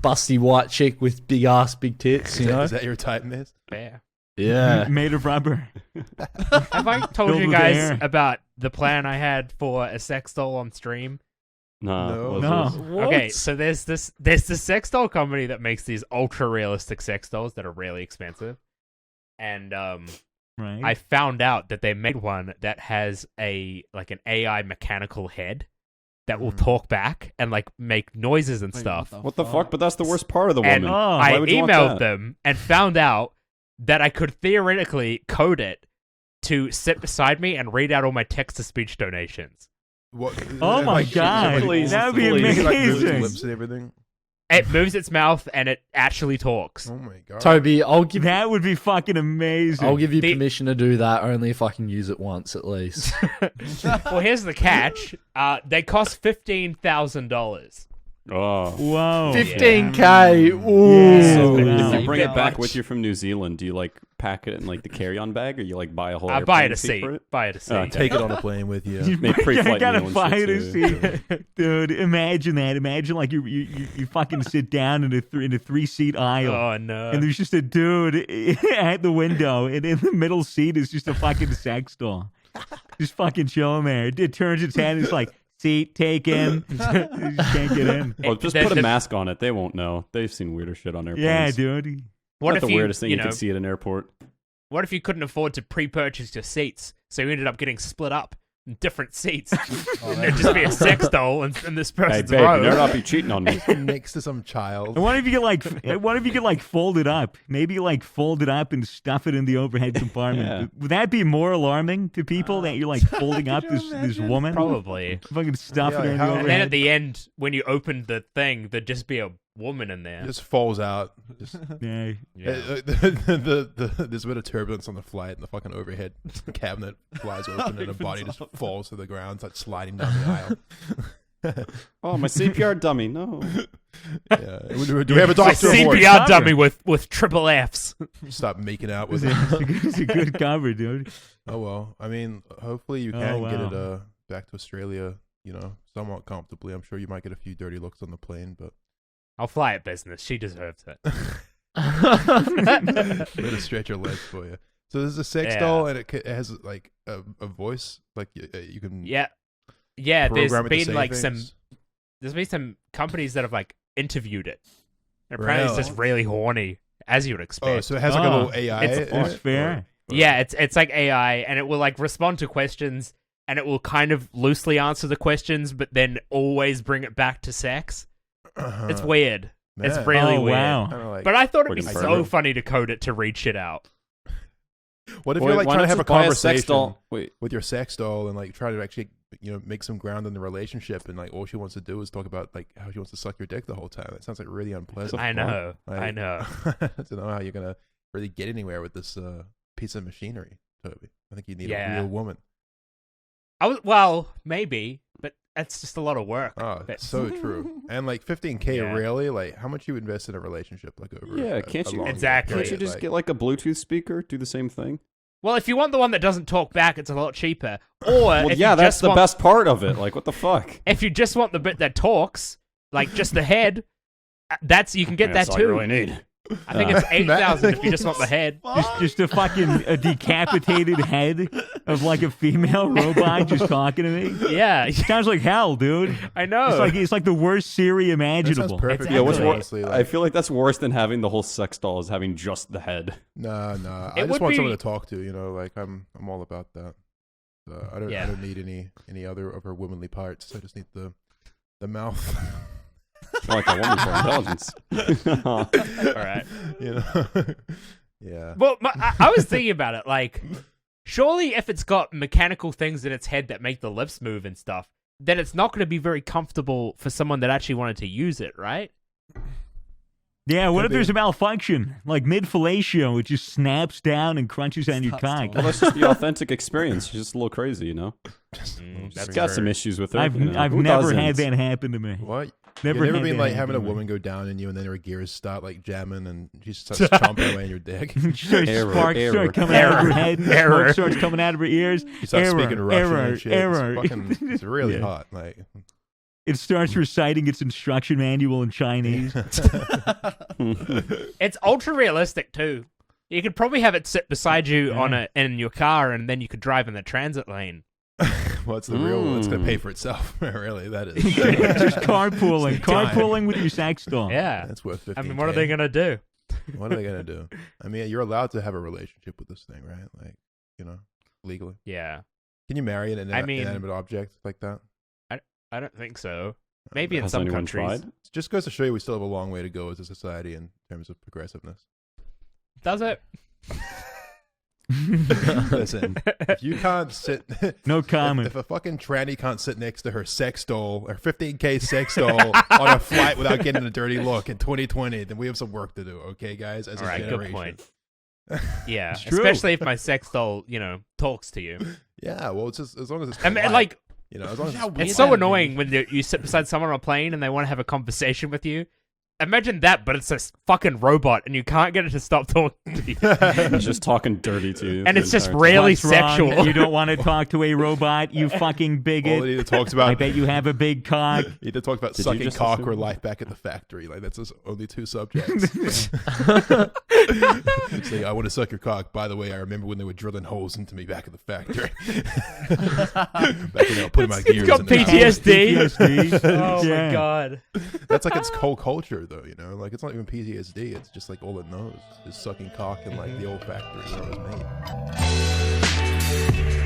busty white chick with big ass, big tits. You know, Is that your type, miss? Yeah. yeah. Made of rubber. Have I told Filled you with guys air. about the plan I had for a sex doll on stream? No. No. Okay, so there's this sex doll company that makes these ultra realistic sex dolls that are really expensive, and Right. I found out that they made one that has an AI mechanical head that will talk back and like make noises and stuff. What the fuck? But that's the worst part of the And woman. Oh. I Why would you want emailed that? them and found out that I could theoretically code it to sit beside me and read out all my text-to-speech donations. What? Oh my God. Please, That'd be please. Like moves its amazing. lips and everything. It moves its mouth and it actually talks. Oh my god. Toby, I'll give That would be fucking amazing. I'll give you The- permission to do that only if I can use it once at least. Well, here's the catch. They cost $15,000. Oh. Whoa. 15K. Ooh. Yeah. So Wow. if you bring Get it back much. with you from New Zealand, do you like pack it in like the carry-on bag, or you like buy a whole? I buy it airplane a seat. for it? Buy it a seat. Oh, Take it on a plane with you. You Make pre-flight gotta meal and buy shit, it a too. seat. Dude, imagine that. Imagine like you fucking sit down in a 3-seat aisle. Oh, no. And there's just a dude at the window, and in the middle seat is just a fucking sex doll. Just fucking chilling there. It turns its head, and it's like, seat taken. You just can't get in. Well, just put a mask on it. They won't know. They've seen weirder shit on airplanes. Yeah, dude. What Not if the weirdest thing you know, can see at an airport. What if you couldn't afford to pre-purchase your seats, so you ended up getting split up in different seats? And there'd just be a sex doll in this Hey, person's babe, row. you better not be cheating on me. Next to some child. And what if you could like fold it up? Maybe like fold it up and stuff it in the overhead compartment. Yeah. Would that be more alarming to people that you're like folding up this woman? Probably. Fucking stuff Yeah, it in how- the And And then overhead. at the end, when you opened the thing, there'd just be a woman in there. It just falls out. Just, Yeah. Yeah. there's a bit of turbulence on the flight, and the fucking overhead cabinet flies open, and a body just falls to the ground, starts sliding down the aisle. Oh, my CPR dummy. No. Yeah. Do we have a doctor aboard? CPR dummy with triple Fs. Stop making out It's with it. it's a good cover, dude. Oh well. I mean, hopefully you Oh, can get wow. it back to Australia. Somewhat comfortably. I'm sure you might get a few dirty looks on the plane, but I'll fly it business. She deserves it. way to stretch your legs for you. So this is a sex Yeah. doll, and it has like a voice, like you can Yeah. Yeah, there's program it to been say like things. there's been some companies that have like interviewed it. And apparently it's just really horny, as you would expect. Oh, so it has like a Oh, little AI. it's- in That's it, fair. or- Yeah, it's like AI, and it will like respond to questions, and it will kind of loosely answer the questions, but then always bring it back to sex. It's weird. It's Man. really Oh, weird. wow. Kinda like, But I thought it'd be Friggin' so pervert. funny to code it to read shit out. what if Wait, you're like why trying to not have a just buy sex conversation doll? Wait. with your sex doll and like try to actually make some ground in the relationship, and like all she wants to do is talk about like how she wants to suck your dick the whole time? That sounds like really unpleasant. I know. Like, I know. I don't know how you're gonna really get anywhere with this piece of machinery, Toby. I think you need a Yeah. real woman. Well, maybe, but that's just a lot of work. Oh, But- so true. And like 15K, Yeah. really? Like how much you invest in a relationship? Like over Yeah, a can't you- long Exactly. Can't you period, just like- get like a Bluetooth speaker? Do the same thing? Well, if you want the one that doesn't talk back, it's a lot cheaper. Or Well, if yeah, you that's just the want, best part of it. Like, what the fuck? If you just want the bit that talks, like just the head, that's you can get That's that all you too. really need. I think it's 8,000 if you just want the head. Just a fucking a decapitated head of like a female robot just talking to me. Yeah, Sounds like hell, dude. I know. It's like the worst Siri That sounds imaginable. perfect. Yeah, what's for me, wor- honestly, I feel like that's worse than having the whole sex doll is having just the head. Nah. It I just would want be- someone to talk to. Like I'm all about that. I don't Yeah. need any other of her womanly parts. I just need the mouth. Like a woman for intelligence. All right. Yeah. Well, I was thinking about it. Like, surely if it's got mechanical things in its head that make the lips move and stuff, then it's not going to be very comfortable for someone that actually wanted to use it, right? Yeah, what Could if there's be. a malfunction? Like mid-fellatio, it just snaps down and crunches on your Stops cock. Well, that's just the authentic experience. She's just a little crazy, you know? Just that's She's got some very- issues with her. I've you know? I've Who never doesn't? had that happen to me. What? Never You've never had been that like happen having a to me. woman go down in you, and then her gears start like jamming, and she starts chomping away in your dick. Sparks Error. start coming out of her head. Error. Smoke starts coming out of her ears. She starts Error, speaking Russian error, and shit. error. It's really Yeah. hot. Like It starts reciting its instruction manual in Chinese. It's ultra realistic too. You could probably have it sit beside you in your car, and then you could drive in the transit lane. Well, it's the real. It's gonna pay for itself. Really, that is. Just carpooling. Time. Carpooling with your sex doll. Yeah. That's worth 15K. I mean, what are they gonna do? What are they gonna do? I mean, you're allowed to have a relationship with this thing, right? Like, legally. Yeah. Can you marry an I mean- inanimate object like that? I don't think so. Maybe in Has some anyone countries. tried? It just goes to show you we still have a long way to go as a society in terms of progressiveness. Does it? Listen, if you can't sit, No comment. if a fucking tranny can't sit next to her sex doll or 15K sex doll on a flight without getting a dirty look in 2020, then we have some work to do. Okay, guys, as All a right, generation. good point. Yeah, It's true. especially if my sex doll, talks to you. Yeah, well, it's just as long as it's I mean, polite, like, as long as it's it's so annoying when you sit beside someone on a plane and they want to have a conversation with you. Imagine that, but it's a fucking robot and you can't get it to stop talking to you. It's just talking dirty to you. And the it's just entire really What's wrong? sexual. You don't want to talk to a robot, you fucking all bigot. it either talks about. I bet you have a big cock. He either talks about Did you sucking just cock assume- or life back at the factory. Like, that's his only two subjects. It's like, I want to suck your cock. By the way, I remember when they were drilling holes into me back at the factory. Back when they were putting my gears It's got in the house. PTSD. PTSD. Oh Yeah. my god. That's like its whole culture, though, Like, it's not even PTSD. It's just like all it knows is sucking cock in like the old factory where it was made.